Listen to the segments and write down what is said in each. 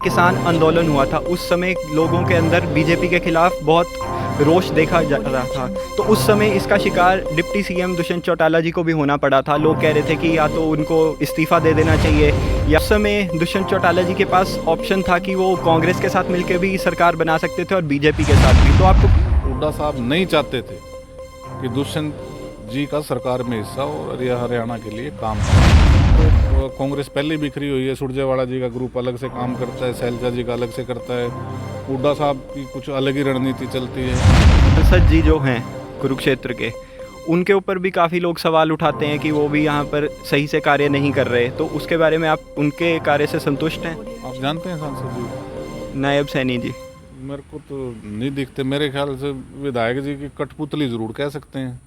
किसान आंदोलन हुआ था, उस समय लोगों के अंदर बीजेपी के खिलाफ बहुत रोष देखा जा रहा था। तो उस समय इसका शिकार डिप्टी सीएम दुष्यंत चौटाला जी को भी होना पड़ा था। लोग कह रहे थे कि या तो उनको इस्तीफ़ा दे देना चाहिए, या उस समय दुष्यंत चौटाला जी के पास ऑप्शन था कि वो कांग्रेस के साथ मिलकर भी सरकार बना सकते थे और बीजेपी के साथ भी। तो आपको हुड्डा साहब नहीं चाहते थे कि दुष्यंत जी का सरकार में हिस्सा हो और यह हरियाणा के लिए काम करे। तो कांग्रेस पहले ही बिखरी हुई है, सुरजेवाला जी का ग्रुप अलग से काम करता है, शैलजा जी का अलग से करता है, हुड्डा साहब की कुछ अलग ही रणनीति चलती है। सांसद जी जो हैं कुरुक्षेत्र के, उनके ऊपर भी काफ़ी लोग सवाल उठाते हैं कि वो भी यहाँ पर सही से कार्य नहीं कर रहे। तो उसके बारे में आप उनके कार्य से संतुष्ट हैं? आप जानते हैं सांसद जी? नायब सैनी जी मेरे को तो नहीं दिखते, मेरे ख्याल से विधायक जी की कठपुतली ज़रूर कह सकते हैं।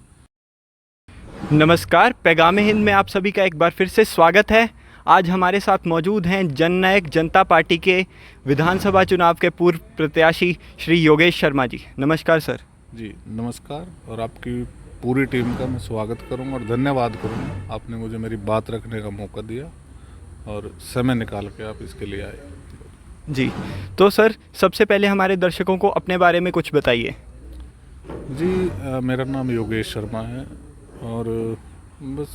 नमस्कार, पैगामे हिंद में आप सभी का एक बार फिर से स्वागत है। आज हमारे साथ मौजूद हैं जननायक जनता पार्टी के विधानसभा चुनाव के पूर्व प्रत्याशी श्री योगेश शर्मा जी। नमस्कार सर। जी नमस्कार, और आपकी पूरी टीम का मैं स्वागत करूंगा और धन्यवाद करूंगा, आपने मुझे मेरी बात रखने का मौका दिया और समय निकाल के आप इसके लिए आए। जी, तो सर सबसे पहले हमारे दर्शकों को अपने बारे में कुछ बताइए। जी मेरा नाम योगेश शर्मा है और बस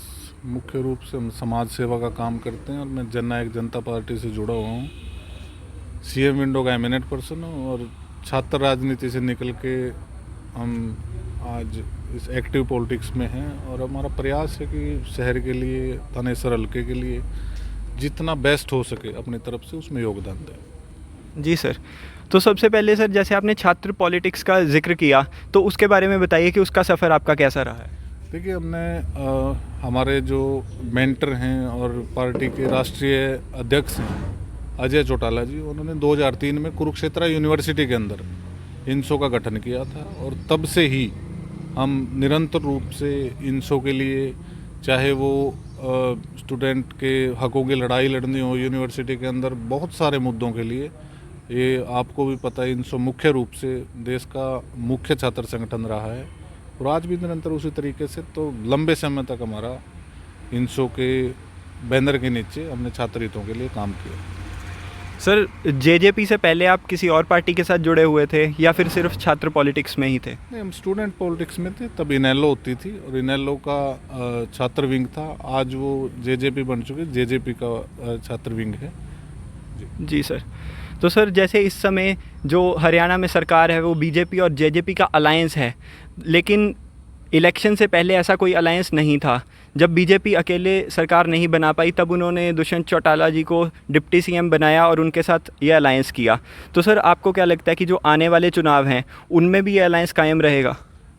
मुख्य रूप से हम समाज सेवा का काम करते हैं और मैं जननायक जनता पार्टी से जुड़ा हुआ हूँ। सीएम विंडो का एमिनेट पर्सन हूँ और छात्र राजनीति से निकल के हम आज इस एक्टिव पॉलिटिक्स में हैं और हमारा प्रयास है कि शहर के लिए, थानेसर हल्के के लिए जितना बेस्ट हो सके अपनी तरफ से उसमें योगदान दें। जी सर, तो सबसे पहले सर जैसे आपने छात्र पॉलिटिक्स का जिक्र किया, तो उसके बारे में बताइए कि उसका सफ़र आपका कैसा रहा है? देखिए, हमने हमारे जो मेंटर हैं और पार्टी के राष्ट्रीय अध्यक्ष हैं अजय चौटाला जी, उन्होंने 2003 में कुरुक्षेत्र यूनिवर्सिटी के अंदर इंसो का गठन किया था और तब से ही हम निरंतर रूप से इंसो के लिए, चाहे वो स्टूडेंट के हकों की लड़ाई लड़नी हो यूनिवर्सिटी के अंदर, बहुत सारे मुद्दों के लिए, ये आपको भी पता है इंसो मुख्य रूप से देश का मुख्य छात्र संगठन रहा है और आज भी निरंतर उसी तरीके से। तो लंबे समय तक हमारा इंसो के बैनर के नीचे हमने छात्र हितों के लिए काम किया। सर जेजेपी से पहले आप किसी और पार्टी के साथ जुड़े हुए थे या फिर सिर्फ छात्र पॉलिटिक्स में ही थे? नहीं, हम स्टूडेंट पॉलिटिक्स में थे, तब इनेलो होती थी और इनेलो का छात्र विंग था, आज वो जेजेपी बन चुकी, जेजेपी का छात्र विंग है। जी सर, तो सर जैसे इस समय जो हरियाणा में सरकार है वो बीजेपी और जेजेपी का अलायंस है, लेकिन इलेक्शन से पहले ऐसा कोई अलायंस नहीं था। जब बीजेपी अकेले सरकार नहीं बना पाई तब उन्होंने दुष्यंत चौटाला जी को डिप्टी सीएम बनाया और उनके साथ ये अलायंस किया। तो सर आपको क्या लगता है कि जो आने वाले चुनाव हैं उनमें भी ये अलायंस कायम रहेगा?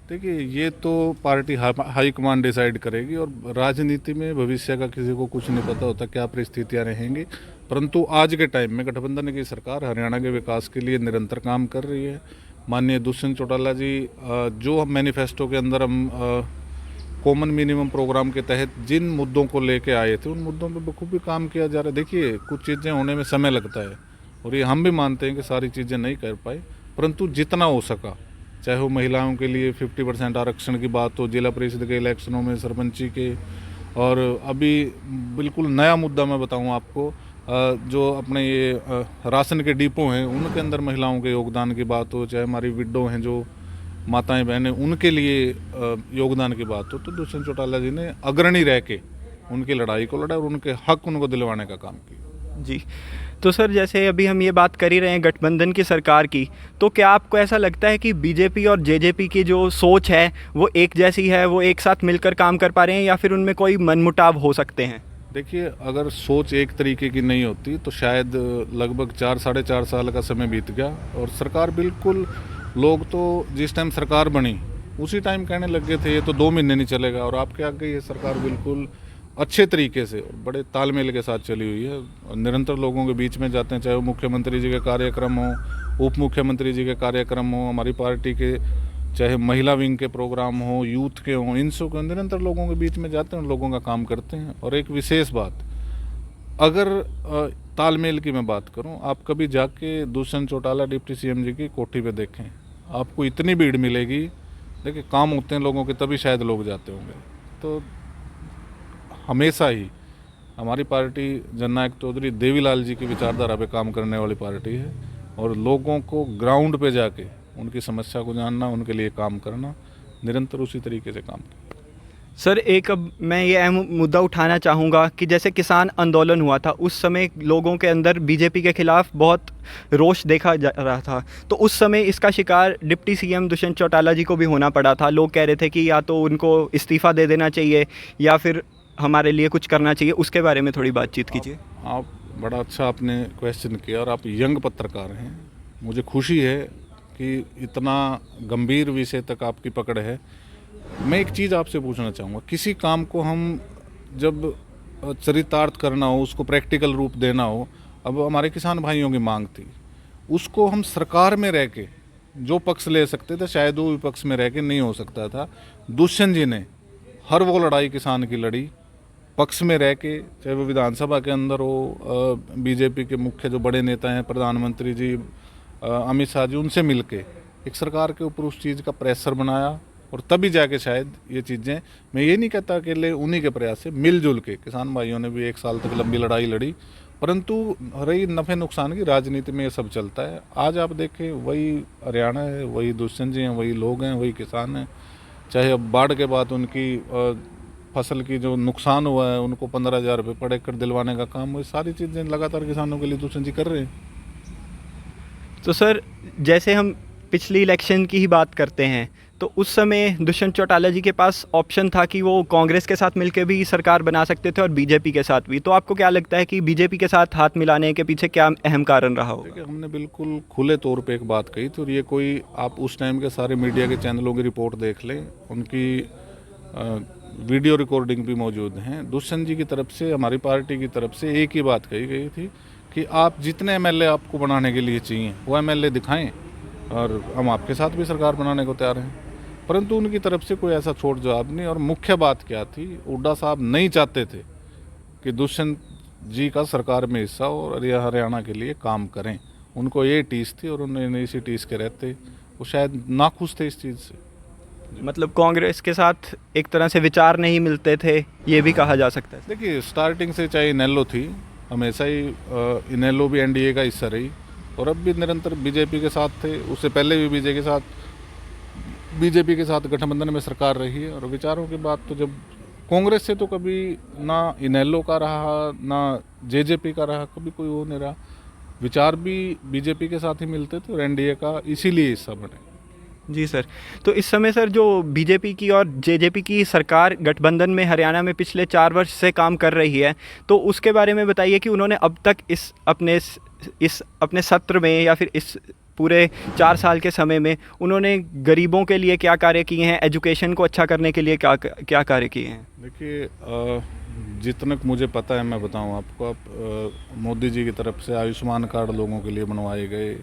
देखिए, ये तो पार्टी हाई कमांड डिसाइड करेगी और राजनीति में भविष्य का किसी को कुछ नहीं पता होता क्या परिस्थितियां रहेंगी, परंतु आज के टाइम में गठबंधन की सरकार हरियाणा के विकास के लिए निरंतर काम कर रही है। माननीय दुष्यंत चौटाला जी जो हम मैनिफेस्टो के अंदर हम कॉमन मिनिमम प्रोग्राम के तहत जिन मुद्दों को लेके आए थे उन मुद्दों पर बखूबी काम किया जा रहा है। देखिए, कुछ चीज़ें होने में समय लगता है और ये हम भी मानते हैं कि सारी चीज़ें नहीं कर पाए, परंतु जितना हो सका, चाहे वो महिलाओं के लिए 50% आरक्षण की बात हो, जिला परिषद के इलेक्शनों में सरपंची के, और अभी बिल्कुल नया मुद्दा मैं बताऊं आपको, जो अपने ये राशन के डिपो हैं उनके अंदर महिलाओं के योगदान की बात हो, चाहे हमारी विडो हैं जो माताएं बहनें उनके लिए योगदान की बात हो, तो दुष्यंत चौटाला जी ने अग्रणी रह के उनकी लड़ाई को लड़ा और उनके हक उनको दिलवाने का काम किया। जी, तो सर जैसे अभी हम ये बात कर ही रहे हैं गठबंधन की सरकार की, तो क्या आपको ऐसा लगता है कि बीजेपी और जेजेपी की जो सोच है वो एक जैसी है, वो एक साथ मिलकर काम कर पा रहे हैं या फिर उनमें कोई मनमुटाव हो सकते हैं? देखिए, अगर सोच एक तरीके की नहीं होती तो शायद लगभग 4-4.5 साल का समय बीत गया और सरकार बिल्कुल, लोग तो जिस टाइम सरकार बनी उसी टाइम कहने लग गए थे ये तो 2 महीने नहीं चलेगा, और आपके आगे ये सरकार बिल्कुल अच्छे तरीके से और बड़े तालमेल के साथ चली हुई है और निरंतर लोगों के बीच में जाते हैं, चाहे वो मुख्यमंत्री जी के कार्यक्रम हो, उप मुख्यमंत्री जी के कार्यक्रम हो, हमारी पार्टी के चाहे महिला विंग के प्रोग्राम हो, यूथ के हों, इन सब निरंतर लोगों के बीच में जाते हैं, लोगों का काम करते हैं। और एक विशेष बात, अगर तालमेल की मैं बात करूं, आप कभी जाके दुष्यंत चौटाला डिप्टी सीएम जी की कोठी पे देखें, आपको इतनी भीड़ मिलेगी। देखिए, काम होते हैं लोगों के तभी शायद लोग जाते होंगे। तो हमेशा ही हमारी पार्टी जननायक चौधरी देवीलाल जी की विचारधारा पे काम करने वाली पार्टी है और लोगों को ग्राउंड पे जाके उनकी समस्या को जानना, उनके लिए काम करना, निरंतर उसी तरीके से काम करना। सर एक अब मैं ये अहम मुद्दा उठाना चाहूँगा कि जैसे किसान आंदोलन हुआ था उस समय लोगों के अंदर बीजेपी के खिलाफ बहुत रोष देखा जा रहा था, तो उस समय इसका शिकार डिप्टी सीएम दुष्यंत चौटाला जी को भी होना पड़ा था। लोग कह रहे थे कि या तो उनको इस्तीफ़ा दे देना चाहिए या फिर हमारे लिए कुछ करना चाहिए। उसके बारे में थोड़ी बातचीत कीजिए। आप बड़ा अच्छा आपने क्वेश्चन किया और आप यंग पत्रकार हैं, मुझे खुशी है कि इतना गंभीर विषय तक आपकी पकड़ है। मैं एक चीज़ आपसे पूछना चाहूँगा, किसी काम को हम जब चरितार्थ करना हो, उसको प्रैक्टिकल रूप देना हो, अब हमारे किसान भाइयों की मांग थी, उसको हम सरकार में रह के जो पक्ष ले सकते थे शायद वो विपक्ष में रह के नहीं हो सकता था। दुष्यंत जी ने हर वो लड़ाई किसान की लड़ी पक्ष में रह के, चाहे वो विधानसभा के अंदर हो, बीजेपी के मुख्य जो बड़े नेता हैं प्रधानमंत्री जी, अमित शाह जी, उनसे मिलके एक सरकार के ऊपर उस चीज़ का प्रेशर बनाया और तभी जाके शायद ये चीज़ें, मैं ये नहीं कहता अकेले उन्हीं के प्रयास से, मिलजुल के किसान भाइयों ने भी 1 साल तक लंबी लड़ाई लड़ी, परंतु रही नफ़े नुकसान की राजनीति में ये सब चलता है। आज आप देखें वही हरियाणा है, वही दुष्यंत जी हैं, वही लोग हैं, वही किसान हैं। चाहे अब बाढ़ के बाद उनकी फसल की जो नुकसान हुआ है उनको 15,000 रुपये पर एकड़ दिलवाने का काम, वो सारी चीज़ें लगातार किसानों के लिए दुष्यंत जी कर रहे हैं। तो सर जैसे हम पिछली इलेक्शन की ही बात करते हैं तो उस समय दुष्यंत चौटाला जी के पास ऑप्शन था कि वो कांग्रेस के साथ मिलकर भी सरकार बना सकते थे और बीजेपी के साथ भी। तो आपको क्या लगता है कि बीजेपी के साथ हाथ मिलाने के पीछे क्या अहम कारण रहा होगा? देखिए, हमने बिल्कुल खुले तौर पे एक बात कही थी और ये कोई, आप उस टाइम के सारे मीडिया के चैनलों की रिपोर्ट देख लें, उनकी वीडियो रिकॉर्डिंग भी मौजूद हैं। दुष्यंत जी की तरफ से, हमारी पार्टी की तरफ से एक ही बात कही गई थी कि आप जितने एमएलए आपको बनाने के लिए चाहिए वो एमएलए दिखाएं और हम आपके साथ भी सरकार बनाने को तैयार हैं। परंतु उनकी तरफ से कोई ऐसा छोट जवाब नहीं। और मुख्य बात क्या थी, हुड्डा साहब नहीं चाहते थे कि दुष्यंत जी का सरकार में हिस्सा हो और यह हरियाणा के लिए काम करें। उनको ये टीस थी और उन्होंने इसी टीस के रहते वो शायद नाखुश थे इस चीज़ से। मतलब कांग्रेस के साथ एक तरह से विचार नहीं मिलते थे, ये भी कहा जा सकता है। देखिए, स्टार्टिंग से चाहे इनेलो थी, हमेशा ही इनेलो भी एनडीए का हिस्सा रही और अब भी निरंतर बीजेपी के साथ थे। उससे पहले भी बीजेपी के साथ गठबंधन में सरकार रही है। और विचारों की बात तो जब कांग्रेस से तो कभी ना इनेलो का रहा ना जेजेपी का रहा, कभी कोई वो नहीं रहा। विचार भी बीजेपी के साथ ही मिलते थे और एनडीए का इसीलिए हिस्सा बने। जी सर, तो इस समय सर जो बीजेपी की और जेजेपी की सरकार गठबंधन में हरियाणा में पिछले 4 वर्ष से काम कर रही है, तो उसके बारे में बताइए कि उन्होंने अब तक इस अपने सत्र में या फिर इस पूरे 4 साल के समय में उन्होंने गरीबों के लिए क्या कार्य किए हैं, एजुकेशन को अच्छा करने के लिए क्या कार्य किए हैं? देखिए, जितना मुझे पता है मैं बताऊं आपको। मोदी जी की तरफ से आयुष्मान कार्ड लोगों के लिए बनवाए गए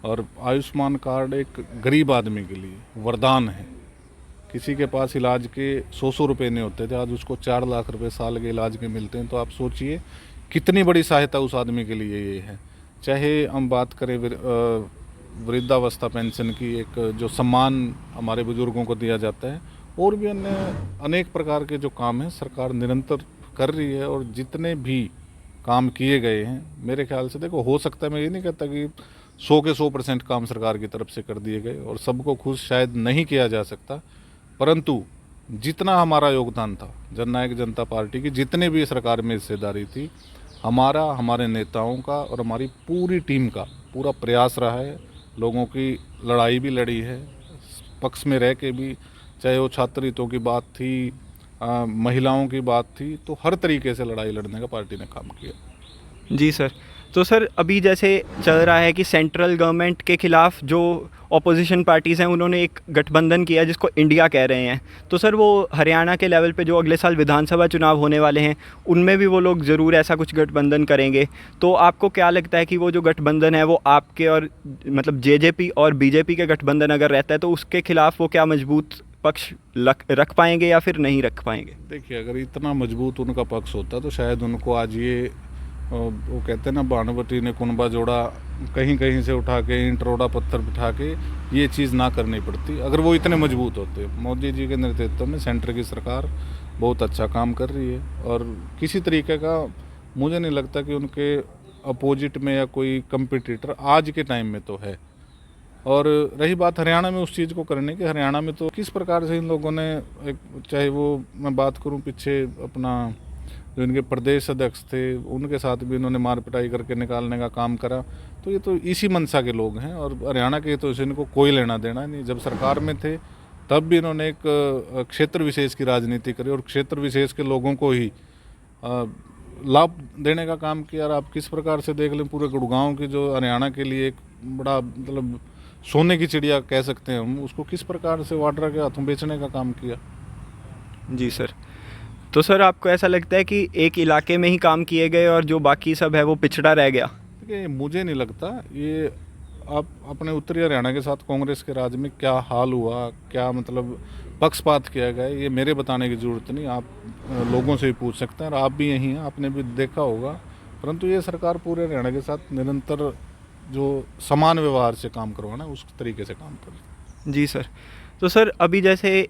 और आयुष्मान कार्ड एक गरीब आदमी के लिए वरदान है। किसी के पास इलाज के 100 रुपये नहीं होते थे, आज उसको 4 लाख रुपए साल के इलाज के मिलते हैं। तो आप सोचिए कितनी बड़ी सहायता उस आदमी के लिए ये है। चाहे हम बात करें वृद्धावस्था पेंशन की, एक जो सम्मान हमारे बुजुर्गों को दिया जाता है, और भी अन्य अनेक प्रकार के जो काम हैं सरकार निरंतर कर रही है। और जितने भी काम किए गए हैं मेरे ख्याल से, देखो, हो सकता है, मैं ये नहीं कहता कि 100 के 100% काम सरकार की तरफ से कर दिए गए और सबको खुश शायद नहीं किया जा सकता, परंतु जितना हमारा योगदान था, जननायक जनता पार्टी की जितने भी सरकार में हिस्सेदारी थी, हमारा, हमारे नेताओं का और हमारी पूरी टीम का पूरा प्रयास रहा है। लोगों की लड़ाई भी लड़ी है, पक्ष में रह के भी, चाहे वो छात्र हितों की बात थी, महिलाओं की बात थी, तो हर तरीके से लड़ाई लड़ने का पार्टी ने काम किया। जी सर, तो सर अभी जैसे चल रहा है कि सेंट्रल गवर्नमेंट के ख़िलाफ़ जो ऑपोजिशन पार्टीज़ हैं उन्होंने एक गठबंधन किया जिसको इंडिया कह रहे हैं। तो सर वो हरियाणा के लेवल पे जो अगले साल विधानसभा चुनाव होने वाले हैं उनमें भी वो लोग ज़रूर ऐसा कुछ गठबंधन करेंगे। तो आपको क्या लगता है कि वो जो गठबंधन है वो आपके और मतलब जेजेपी और बीजेपी के गठबंधन अगर रहता है तो उसके ख़िलाफ़ वो क्या मजबूत पक्ष रख पाएंगे या फिर नहीं रख पाएंगे? देखिए, अगर इतना मजबूत उनका पक्ष होता तो शायद उनको आज ये, वो कहते हैं ना, भानुवती ने कुनबा जोड़ा, कहीं कहीं से उठा के ईंट रोड़ा पत्थर बिठा के ये चीज़ ना करनी पड़ती। अगर वो इतने मजबूत होते, मोदी जी के नेतृत्व में सेंटर की सरकार बहुत अच्छा काम कर रही है और किसी तरीके का मुझे नहीं लगता कि उनके अपोजिट में या कोई कंपटीटर आज के टाइम में तो है। और रही बात हरियाणा में उस चीज़ को करने की, हरियाणा में तो किस प्रकार से इन लोगों ने एक, चाहे वो मैं बात करूं पीछे अपना जो इनके प्रदेश अध्यक्ष थे उनके साथ भी इन्होंने मार पिटाई करके निकालने का काम करा, तो ये तो इसी मंशा के लोग हैं। और हरियाणा के तो इनको कोई लेना देना नहीं। जब सरकार में थे तब भी इन्होंने एक क्षेत्र विशेष की राजनीति करी और क्षेत्र विशेष के लोगों को ही लाभ देने का काम किया। और आप किस प्रकार से देख लें, पूरे गुड़गांव की जो हरियाणा के लिए एक बड़ा मतलब सोने की चिड़िया कह सकते हैं हम, उसको किस प्रकार से वाड्रा के हाथों बेचने का काम किया। जी सर। तो सर आपको ऐसा लगता है कि एक इलाके में ही काम किए गए और जो बाकी सब है वो पिछड़ा रह गया? देखिए मुझे नहीं लगता ये, आप अपने उत्तरी हरियाणा के साथ कांग्रेस के राज में क्या हाल हुआ, क्या मतलब पक्षपात किया गया, ये मेरे बताने की ज़रूरत नहीं, आप लोगों से ही पूछ सकते हैं और आप भी यहीं हैं, आपने भी देखा होगा। परंतु ये सरकार पूरे हरियाणा के साथ निरंतर जो समान व्यवहार से काम करवाना है उस तरीके से काम कर रही है। जी सर। तो सर अभी जैसे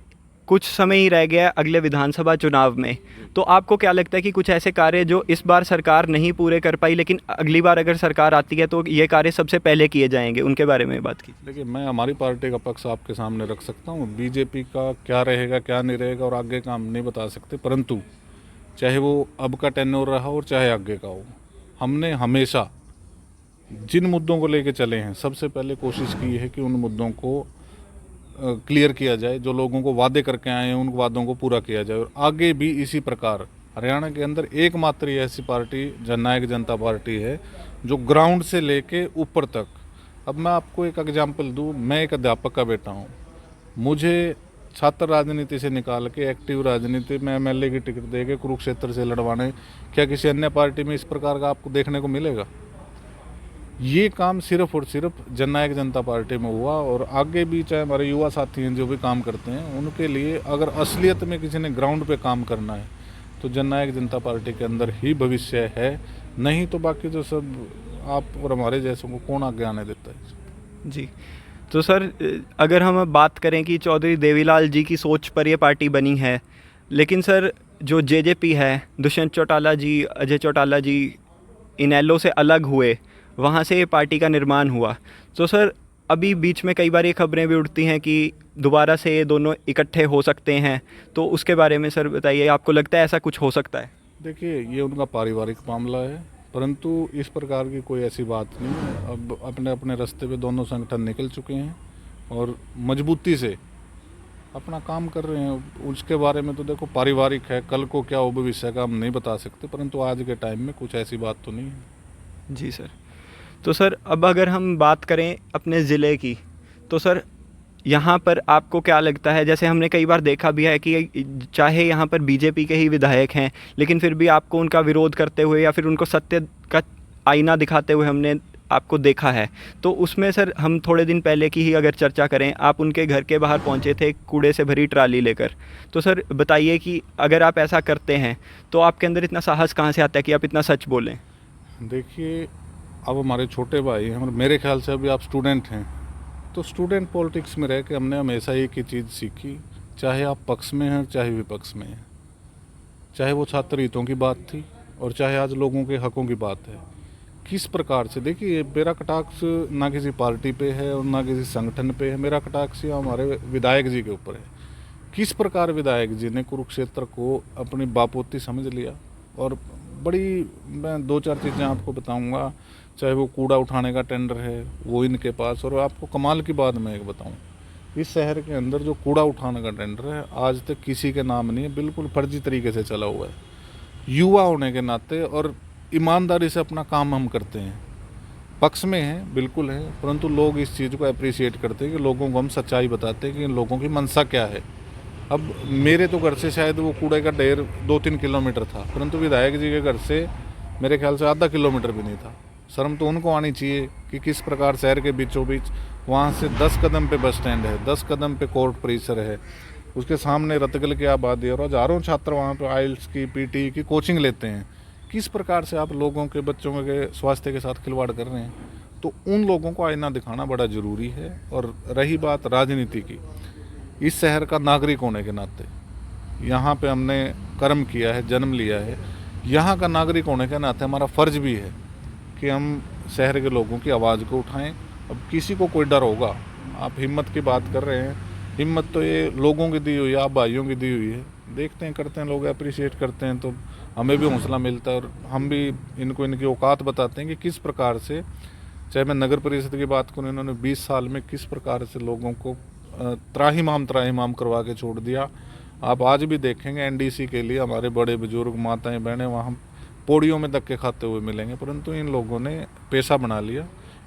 कुछ समय ही रह गया अगले विधानसभा चुनाव में, तो आपको क्या लगता है कि कुछ ऐसे कार्य जो इस बार सरकार नहीं पूरे कर पाई लेकिन अगली बार अगर सरकार आती है तो ये कार्य सबसे पहले किए जाएंगे, उनके बारे में बात कीजिए। देखिए मैं हमारी पार्टी का पक्ष आपके सामने रख सकता हूँ, बीजेपी का क्या रहेगा क्या नहीं रहेगा और आगे का हम नहीं बता सकते, परंतु चाहे वो अब का टेन्योर रहा और चाहे आगे का हो, हमने हमेशा जिन मुद्दों को लेके चले हैं सबसे पहले कोशिश की है कि उन मुद्दों को क्लियर किया जाए, जो लोगों को वादे करके आए हैं उन वादों को पूरा किया जाए। और आगे भी इसी प्रकार हरियाणा के अंदर एकमात्र ऐसी पार्टी जननायक जनता पार्टी है जो ग्राउंड से लेके ऊपर तक। अब मैं आपको एक एग्जांपल दूं, मैं एक अध्यापक का बेटा हूं, मुझे छात्र राजनीति से निकाल के एक्टिव राजनीति में एमएलए की टिकट दे के कुरुक्षेत्र से लड़वाने, क्या किसी अन्य पार्टी में इस प्रकार का आपको देखने को मिलेगा? ये काम सिर्फ और सिर्फ जननायक जनता पार्टी में हुआ। और आगे भी चाहे हमारे युवा साथी हैं जो भी काम करते हैं, उनके लिए अगर असलियत में किसी ने ग्राउंड पे काम करना है तो जननायक जनता पार्टी के अंदर ही भविष्य है, नहीं तो बाकी जो सब आप और हमारे जैसों को कौन आगे आने देता है। जी। तो सर अगर हम बात करें कि चौधरी देवीलाल जी की सोच पर ये पार्टी बनी है, लेकिन सर जो जेजेपी है, दुष्यंत चौटाला जी, अजय चौटाला जी इनेलो से अलग हुए, वहाँ से ये पार्टी का निर्माण हुआ। तो सर अभी बीच में कई बार ये खबरें भी उठती हैं कि दोबारा से ये दोनों इकट्ठे हो सकते हैं, तो उसके बारे में सर बताइए, आपको लगता है ऐसा कुछ हो सकता है? देखिए ये उनका पारिवारिक मामला है, परंतु इस प्रकार की कोई ऐसी बात नहीं है। अब अपने अपने रास्ते पे दोनों संगठन निकल चुके हैं और मजबूती से अपना काम कर रहे हैं। उसके बारे में तो देखो पारिवारिक है, कल को क्या हो भविष्य का हम नहीं बता सकते, परंतु आज के टाइम में कुछ ऐसी बात तो नहीं है। जी सर। तो सर अब अगर हम बात करें अपने ज़िले की, तो सर यहाँ पर आपको क्या लगता है, जैसे हमने कई बार देखा भी है कि चाहे यहाँ पर बीजेपी के ही विधायक हैं लेकिन फिर भी आपको उनका विरोध करते हुए या फिर उनको सत्य का आईना दिखाते हुए हमने आपको देखा है। तो उसमें सर हम थोड़े दिन पहले की ही अगर चर्चा करें, आप उनके घर के बाहर पहुँचे थे कूड़े से भरी ट्राली लेकर, तो सर बताइए कि अगर आप ऐसा करते हैं तो आपके अंदर इतना साहस कहाँ से आता है कि आप इतना सच बोलें? देखिए अब हमारे छोटे भाई हैं और मेरे ख्याल से अभी आप स्टूडेंट हैं, तो स्टूडेंट पॉलिटिक्स में रह के हमने हमेशा एक ही चीज़ सीखी, चाहे आप पक्ष में हैं चाहे विपक्ष में हैं, चाहे वो छात्र हितों की बात थी और चाहे आज लोगों के हकों की बात है, किस प्रकार से। देखिए मेरा कटाक्ष ना किसी पार्टी पे है और ना किसी संगठन पे है, मेरा कटाक्ष हमारे विधायक जी के ऊपर है। किस प्रकार विधायक जी ने कुरुक्षेत्र को अपनी बापोती समझ लिया। और बड़ी मैं दो चार चीज़ें आपको बताऊंगा, चाहे वो कूड़ा उठाने का टेंडर है वो इनके पास, और आपको कमाल की बात मैं एक बताऊं, इस शहर के अंदर जो कूड़ा उठाने का टेंडर है आज तक किसी के नाम नहीं है, बिल्कुल फर्जी तरीके से चला हुआ है। युवा होने के नाते और ईमानदारी से अपना काम हम करते हैं, पक्ष में हैं बिल्कुल है, परंतु लोग इस चीज़ को अप्रिशिएट करते हैं कि लोगों को हम सच्चाई बताते हैं कि इन लोगों की मंशा क्या है। अब मेरे तो घर से शायद वो कूड़े का ढेर 2-3 किलोमीटर था, परंतु विधायक जी के घर से मेरे ख्याल से आधा किलोमीटर भी नहीं था। शर्म तो उनको आनी चाहिए कि किस प्रकार शहर के बीचों बीच वहाँ से 10 कदम पे बस स्टैंड है, 10 कदम पे कोर्ट परिसर है, उसके सामने रतगल की आबादी है और हज़ारों छात्र वहाँ पे आइल्स की पीटी की कोचिंग लेते हैं। किस प्रकार से आप लोगों के बच्चों के स्वास्थ्य के साथ खिलवाड़ कर रहे हैं, तो उन लोगों को आईना दिखाना बड़ा ज़रूरी है। और रही बात राजनीति की, इस शहर का नागरिक होने के नाते यहाँ पे हमने कर्म किया है, जन्म लिया है, यहाँ का नागरिक होने के नाते हमारा फ़र्ज भी है कि हम शहर के लोगों की आवाज़ को उठाएं। अब किसी को कोई डर होगा, आप हिम्मत की बात कर रहे हैं, हिम्मत तो ये लोगों की दी हुई है, आप भाइयों की दी हुई है। देखते हैं, करते हैं, लोग अप्रिशिएट करते हैं तो हमें भी हौसला मिलता है और हम भी इनको इनकी औकात बताते हैं कि किस प्रकार से, चाहे मैं नगर परिषद की बात करूँ, इन्होंने 20 साल में किस प्रकार से लोगों को त्राहिमाम करवा के छोड़ दिया। आप आज भी देखेंगे एनडीसी के लिए हमारे बड़े बुजुर्ग, माताएं, बहनें वहाँ पौड़ियों में धक्के खाते हुए मिलेंगे, परंतु इन लोगों ने पेशा बना लिया।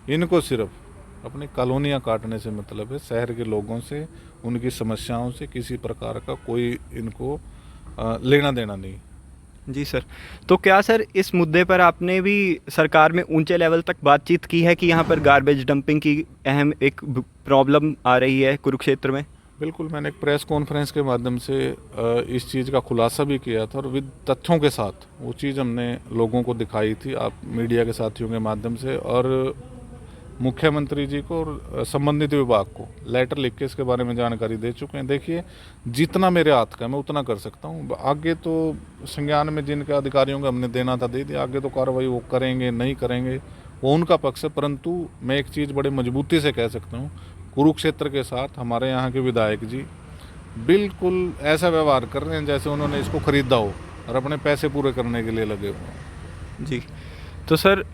इनको सिर्फ अपनी कॉलोनियाँ काटने से मतलब है, शहर के लोगों से, उनकी समस्याओं से किसी प्रकार का कोई इनको लेना देना नहीं। जी सर, तो क्या सर इस मुद्दे पर आपने भी सरकार में ऊंचे लेवल तक बातचीत की है कि यहाँ पर गार्बेज डंपिंग की अहम एक प्रॉब्लम आ रही है कुरुक्षेत्र में? बिल्कुल, मैंने एक प्रेस कॉन्फ्रेंस के माध्यम से इस चीज़ का खुलासा भी किया था और विद तथ्यों के साथ वो चीज़ हमने लोगों को दिखाई थी, आप मीडिया के साथियों के माध्यम से, और मुख्यमंत्री जी को और संबंधित विभाग को लेटर लिख के इसके बारे में जानकारी दे चुके हैं। देखिए, जितना मेरे हाथ का है मैं उतना कर सकता हूँ, आगे तो संज्ञान में जिनके अधिकारियों को हमने देना था दे दिया, आगे तो कार्रवाई वो करेंगे नहीं करेंगे वो उनका पक्ष है। परंतु मैं एक चीज़ बड़े मजबूती से कह सकता हूँ, कुरुक्षेत्र के साथ हमारे यहाँ के विधायक जी बिल्कुल ऐसा व्यवहार कर रहे हैं जैसे उन्होंने इसको खरीदा हो और अपने पैसे पूरे करने के लिए लगे हुए हैं। जी, तो सर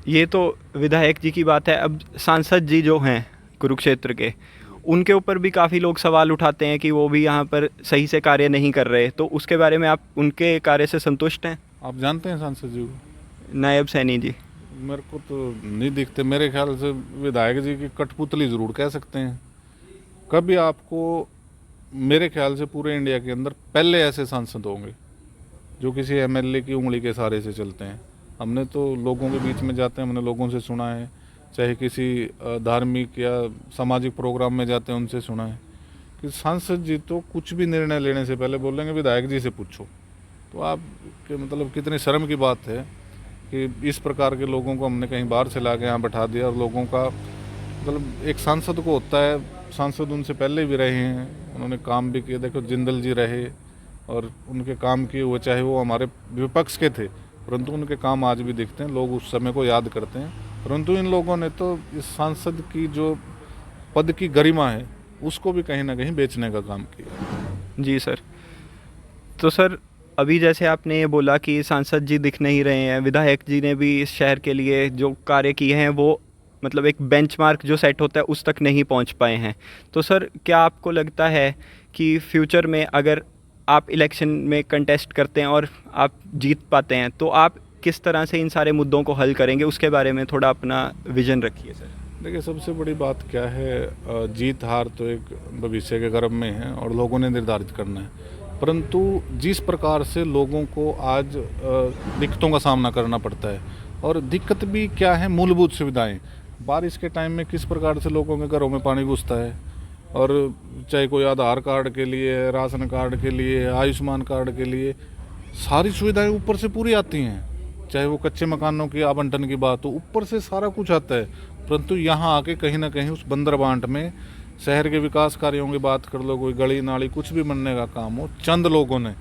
ये तो विधायक जी की बात है। अब सांसद जी जो हैं कुरुक्षेत्र के, उनके ऊपर भी काफ़ी लोग सवाल उठाते हैं कि वो भी यहाँ पर सही से कार्य नहीं कर रहे, तो उसके बारे में आप उनके कार्य से संतुष्ट हैं? आप जानते हैं सांसद जी को? नायब सैनी जी मेरे को तो नहीं दिखते, मेरे ख्याल से विधायक जी की कठपुतली ज़रूर कह सकते हैं। कभी आपको, मेरे ख्याल से पूरे इंडिया के अंदर पहले ऐसे सांसद होंगे जो किसी एमएलए की उंगली के सहारे से चलते हैं। हमने तो लोगों के बीच में जाते हैं, हमने लोगों से सुना है, चाहे किसी धार्मिक या सामाजिक प्रोग्राम में जाते हैं उनसे सुना है कि सांसद जी तो कुछ भी निर्णय लेने से पहले बोलेंगे विधायक जी से पूछो। तो आप के मतलब कितनी शर्म की बात है कि इस प्रकार के लोगों को हमने कहीं बाहर से ला के यहाँ बैठा दिया। और लोगों का मतलब एक सांसद को होता है, सांसद उनसे पहले भी रहे हैं, उन्होंने काम भी किए। देखो, जिंदल जी रहे और उनके काम किए हुए, चाहे वो हमारे विपक्ष के थे, परंतु उनके काम आज भी दिखते हैं, लोग उस समय को याद करते हैं। परंतु इन लोगों ने तो इस सांसद की जो पद की गरिमा है उसको भी कहीं ना कहीं बेचने का काम किया। जी सर, तो सर अभी जैसे आपने ये बोला कि सांसद जी दिख नहीं रहे हैं, विधायक जी ने भी इस शहर के लिए जो कार्य किए हैं वो मतलब एक बेंचमार्क जो सेट होता है उस तक नहीं पहुंच पाए हैं, तो सर क्या आपको लगता है कि फ्यूचर में अगर आप इलेक्शन में कंटेस्ट करते हैं और आप जीत पाते हैं तो आप किस तरह से इन सारे मुद्दों को हल करेंगे, उसके बारे में थोड़ा अपना विजन रखिए सर। देखिए, सबसे बड़ी बात क्या है, जीत हार तो एक भविष्य के गर्भ में है और लोगों ने निर्धारित करना है। परंतु जिस प्रकार से लोगों को आज दिक्कतों का सामना करना पड़ता है, और दिक्कत भी क्या है, मूलभूत सुविधाएं, बारिश के टाइम में किस प्रकार से लोगों के घरों में पानी घुसता है, और चाहे कोई आधार कार्ड के लिए, राशन कार्ड के लिए, आयुष्मान कार्ड के लिए, सारी सुविधाएं ऊपर से पूरी आती हैं। चाहे वो कच्चे मकानों की आवंटन की बात हो, ऊपर से सारा कुछ आता है। परंतु यहाँ आके कहीं ना कहीं उस बंदरबांट में शहर के विकास कार्यों की बात कर लो, कोई गली नाली कुछ भी बनने का काम हो, चंद लोगों ने,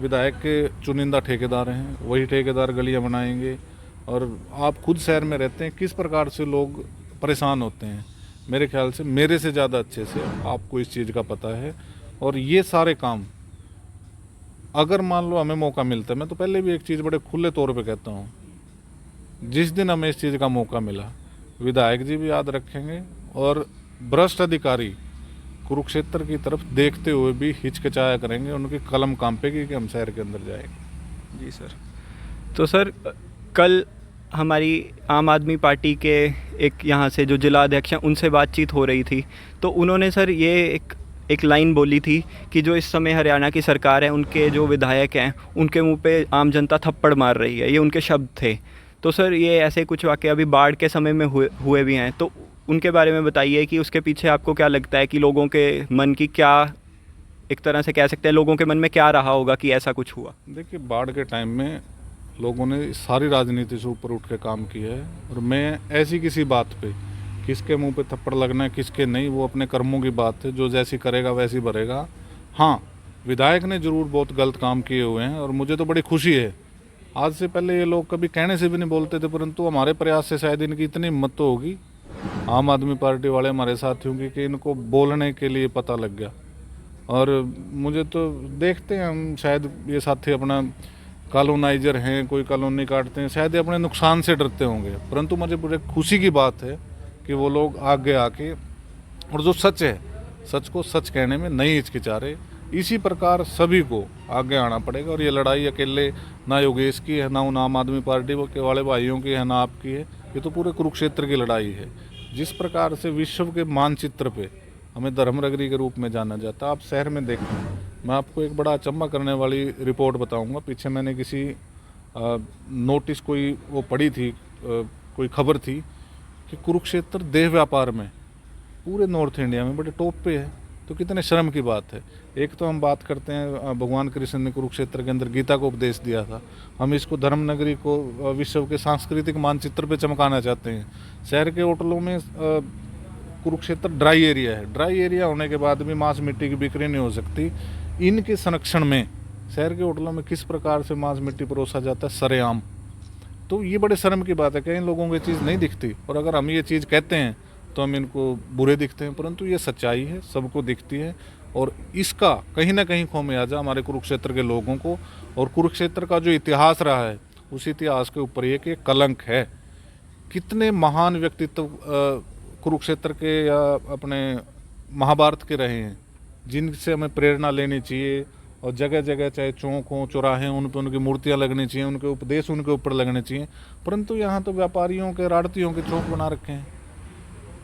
विधायक के चुनिंदा ठेकेदार हैं, वही ठेकेदार गलियाँ बनाएंगे। और आप खुद शहर में रहते हैं, किस प्रकार से लोग परेशान होते हैं, मेरे ख्याल से मेरे से ज़्यादा अच्छे से आपको इस चीज़ का पता है। और ये सारे काम अगर मान लो हमें मौका मिलता है, मैं तो पहले भी एक चीज़ बड़े खुले तौर पे कहता हूँ, जिस दिन हमें इस चीज़ का मौका मिला, विधायक जी भी याद रखेंगे और भ्रष्ट अधिकारी कुरुक्षेत्र की तरफ देखते हुए भी हिचकिचाया करेंगे, उनकी कलम कांपेगी कि हम शहर के अंदर जाएंगे। जी सर, तो सर कल हमारी आम आदमी पार्टी के एक यहाँ से जो जिला अध्यक्ष हैं उनसे बातचीत हो रही थी, तो उन्होंने सर ये एक लाइन बोली थी कि जो इस समय हरियाणा की सरकार है, उनके जो विधायक हैं उनके मुंह पे आम जनता थप्पड़ मार रही है, ये उनके शब्द थे। तो सर ये ऐसे कुछ वाक़े अभी बाढ़ के समय में हुए भी हैं, तो उनके बारे में बताइए कि उसके पीछे आपको क्या लगता है कि लोगों के मन की क्या, एक तरह से कह सकते हैं लोगों के मन में क्या रहा होगा कि ऐसा कुछ हुआ? देखिए, बाढ़ के टाइम में लोगों ने सारी राजनीति से ऊपर उठ के काम किया है, और मैं ऐसी किसी बात पे किसके मुंह पे थप्पड़ लगना है किसके नहीं, वो अपने कर्मों की बात है, जो जैसी करेगा वैसी भरेगा। हाँ, विधायक ने जरूर बहुत गलत काम किए हुए हैं और मुझे तो बड़ी खुशी है। आज से पहले ये लोग कभी कहने से भी नहीं बोलते थे, परंतु हमारे प्रयास से शायद इनकी इतनी हिम्मत तो होगी, आम आदमी पार्टी वाले हमारे साथियों की, कि इनको बोलने के लिए पता लग गया। और मुझे तो देखते हैं हम, शायद ये साथी अपना कॉलोनाइजर हैं, कोई कॉलोनी काटते हैं, शायद ये अपने नुकसान से डरते होंगे, परंतु मुझे बड़े खुशी की बात है कि वो लोग आगे आके और जो सच है, सच को सच कहने में नहीं हिचकिचा रहे। इसी प्रकार सभी को आगे आना पड़ेगा और ये लड़ाई अकेले ना योगेश की है, ना उन आम आदमी पार्टी के वाले भाइयों की है, ना आपकी है, ये तो पूरे कुरुक्षेत्र की लड़ाई है। जिस प्रकार से विश्व के मानचित्र पे हमें धर्मनगरी के रूप में जाना जाता है, आप शहर में देखें, मैं आपको एक बड़ा अचंभा करने वाली रिपोर्ट बताऊंगा। पीछे मैंने किसी नोटिस कोई वो पढ़ी थी, कोई खबर थी कि कुरुक्षेत्र देह व्यापार में पूरे नॉर्थ इंडिया में बड़े टॉप पे है। तो कितने शर्म की बात है। एक तो हम बात करते हैं भगवान कृष्ण ने कुरुक्षेत्र के अंदर गीता को उपदेश दिया था, हम इसको धर्मनगरी को विश्व के सांस्कृतिक मानचित्र पे चमकाना चाहते हैं। शहर के होटलों में कुरुक्षेत्र ड्राई एरिया है, ड्राई एरिया होने के बाद भी मांस मिट्टी की बिक्री नहीं हो सकती। इनके संरक्षण में शहर के होटलों में किस प्रकार से मांस मिट्टी परोसा जाता है सरेआम। तो ये बड़े शर्म की बात है, कई लोगों को ये चीज़ नहीं दिखती और अगर हम ये चीज़ कहते हैं तो हम इनको बुरे दिखते हैं, परंतु ये सच्चाई है, सबको दिखती है। और इसका कहीं ना कहीं खौमियाजा हमारे कुरुक्षेत्र के लोगों को, और कुरुक्षेत्र का जो इतिहास रहा है उस इतिहास के ऊपर ये कि कलंक है। कितने महान व्यक्तित्व कुरुक्षेत्र के या अपने महाभारत के रहे हैं, जिनसे हमें प्रेरणा लेनी चाहिए। और जगह जगह चाहे चौक हों, चौराहे हों, उन पर उनकी मूर्तियाँ लगनी चाहिए, उनके उपदेश उनके ऊपर लगने चाहिए। परंतु यहाँ तो व्यापारियों के, राड़तियों के चौक बना रखे हैं,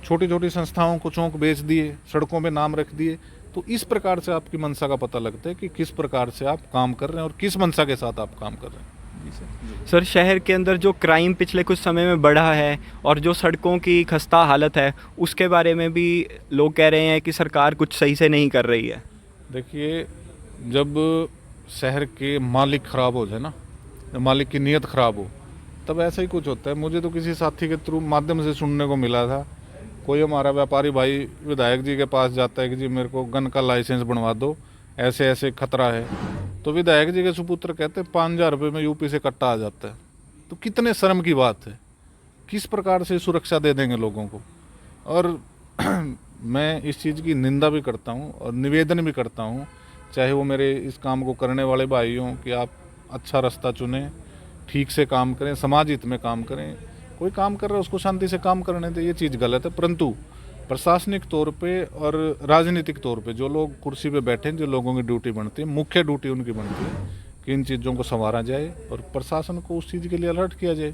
छोटी छोटी संस्थाओं को चौक बेच दिए, सड़कों पे नाम रख दिए। तो इस प्रकार से आपकी मंशा का पता लगता है कि किस प्रकार से आप काम कर रहे हैं और किस मंशा के साथ आप काम कर रहे हैं। सर, शहर के अंदर जो क्राइम पिछले कुछ समय में बढ़ा है और जो सड़कों की खस्ता हालत है, उसके बारे में भी लोग कह रहे हैं कि सरकार कुछ सही से नहीं कर रही है। देखिए, जब शहर के मालिक ख़राब हो जाए ना, मालिक की नीयत ख़राब हो, तब ऐसा ही कुछ होता है। मुझे तो किसी साथी के थ्रू माध्यम से सुनने को मिला था, कोई हमारा व्यापारी भाई विधायक जी के पास जाता है कि जी मेरे को गन का लाइसेंस बनवा दो, ऐसे ऐसे खतरा है। तो विधायक जी के सुपुत्र कहते हैं 5,000 रुपये में यूपी से कट्टा आ जाता है। तो कितने शर्म की बात है, किस प्रकार से सुरक्षा दे देंगे लोगों को। और मैं इस चीज़ की निंदा भी करता हूँ और निवेदन भी करता हूँ, चाहे वो मेरे इस काम को करने वाले भाई हों, कि आप अच्छा रास्ता चुनें, ठीक से काम करें, समाज हित में काम करें। कोई काम कर रहा है उसको शांति से काम करने दें, ये चीज़ गलत है। परंतु प्रशासनिक तौर पे और राजनीतिक तौर पे जो लोग कुर्सी पे बैठे हैं, जो लोगों की ड्यूटी बनती है, मुख्य ड्यूटी उनकी बनती है कि इन चीज़ों को संवारा जाए और प्रशासन को उस चीज़ के लिए अलर्ट किया जाए।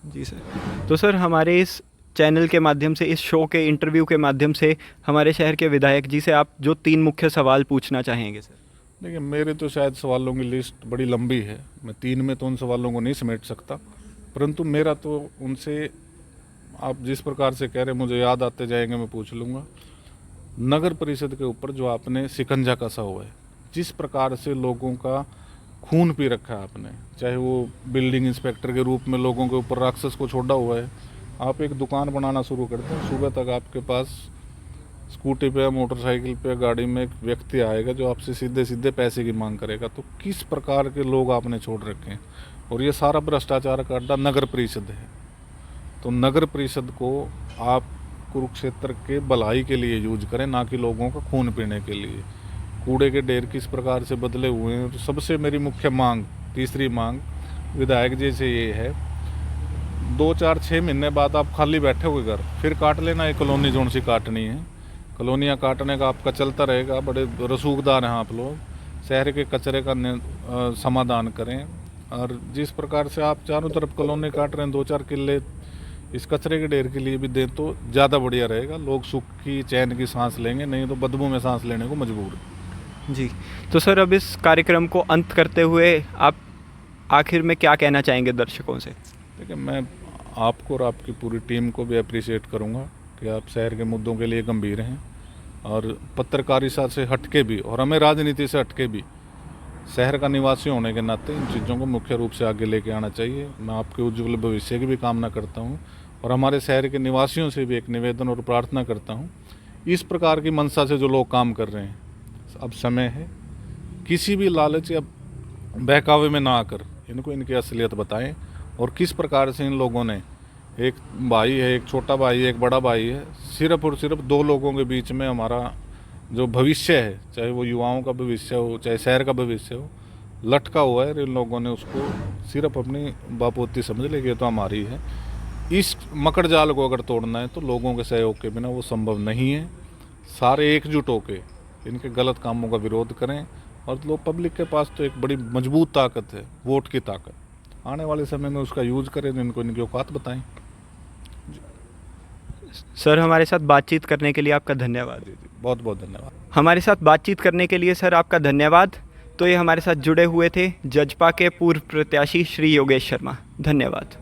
जी सर। तो सर, हमारे इस चैनल के माध्यम से, इस शो के इंटरव्यू के माध्यम से हमारे शहर के विधायक जी से आप जो 3 मुख्य सवाल पूछना चाहेंगे सर? देखिए, मेरे तो शायद सवालों की लिस्ट बड़ी लंबी है, मैं 3 में तो उन सवालों को नहीं समेट सकता, परंतु मेरा तो उनसे, आप जिस प्रकार से कह रहे हैं मुझे याद आते जाएंगे, मैं पूछ लूँगा। नगर परिषद के ऊपर जो आपने शिकंजा कसा हुआ है, जिस प्रकार से लोगों का खून पी रखा है आपने, चाहे वो बिल्डिंग इंस्पेक्टर के रूप में लोगों के ऊपर राक्षस को छोड़ा हुआ है। आप एक दुकान बनाना शुरू करते हैं, सुबह तक आपके पास स्कूटी पे, मोटरसाइकिल पे, गाड़ी में एक व्यक्ति आएगा जो आपसे सीधे सीधे पैसे की मांग करेगा। तो किस प्रकार के लोग आपने छोड़ रखे हैं। और ये सारा भ्रष्टाचार का अड्डा नगर परिषद है। तो नगर परिषद को आप कुरुक्षेत्र के भलाई के लिए यूज करें, ना कि लोगों का खून पीने के लिए। कूड़े के ढेर किस प्रकार से बदले हुए हैं। तो सबसे मेरी मुख्य मांग, तीसरी मांग विधायक जी से ये है, 2, 4, 6 महीने बाद आप खाली बैठे हुए घर फिर काट लेना, एक कॉलोनी जोन सी काटनी है। कॉलोनियाँ काटने का आपका चलता रहेगा, बड़े रसूखदार हैं आप लोग। शहर के कचरे का समाधान करें। और जिस प्रकार से आप चारों तरफ कॉलोनी काट रहे हैं, 2-4 किले इस कचरे के ढेर के लिए भी दें तो ज़्यादा बढ़िया रहेगा। लोग सुख की, चैन की सांस लेंगे, नहीं तो बदबू में सांस लेने को मजबूर है। जी, तो सर, अब इस कार्यक्रम को अंत करते हुए आप आखिर में क्या कहना चाहेंगे दर्शकों से? देखिए, मैं आपको और आपकी पूरी टीम को भी अप्रिशिएट करूंगा कि आप शहर के मुद्दों के लिए गंभीर हैं और पत्रकारिता से हटके भी, और हमें राजनीति से हटके भी, शहर का निवासी होने के नाते इन चीज़ों को मुख्य रूप से आगे लेके आना चाहिए। मैं आपके उज्ज्वल भविष्य की भी कामना करता हूँ और हमारे शहर के निवासियों से भी एक निवेदन और प्रार्थना करता हूँ, इस प्रकार की मंशा से जो लोग काम कर रहे हैं, अब समय है किसी भी लालच या बहकावे में ना आकर इनको इनकी असलियत बताएं और किस प्रकार से इन लोगों ने, एक भाई है, एक छोटा भाई है, एक बड़ा भाई है, सिर्फ और सिर्फ दो लोगों के बीच में हमारा जो भविष्य है, चाहे वो युवाओं का भविष्य हो, चाहे शहर का भविष्य हो, लटका हुआ है। इन लोगों ने उसको सिर्फ अपनी बापोती समझ ली कि ये तो हमारी है। इस मकड़ जाल को अगर तोड़ना है तो लोगों के सहयोग के बिना वो संभव नहीं है। सारे एकजुट होकर इनके गलत कामों का विरोध करें और लोग, पब्लिक के पास तो एक बड़ी मजबूत ताकत है, वोट की ताकत। आने वाले समय में उसका यूज़ करें, तो इनको इनकी औकात बताएं। सर हमारे साथ बातचीत करने के लिए आपका धन्यवाद। जी, बहुत बहुत धन्यवाद। हमारे साथ बातचीत करने के लिए सर आपका धन्यवाद। तो ये हमारे साथ जुड़े हुए थे जजपा के पूर्व प्रत्याशी श्री योगेश शर्मा। धन्यवाद।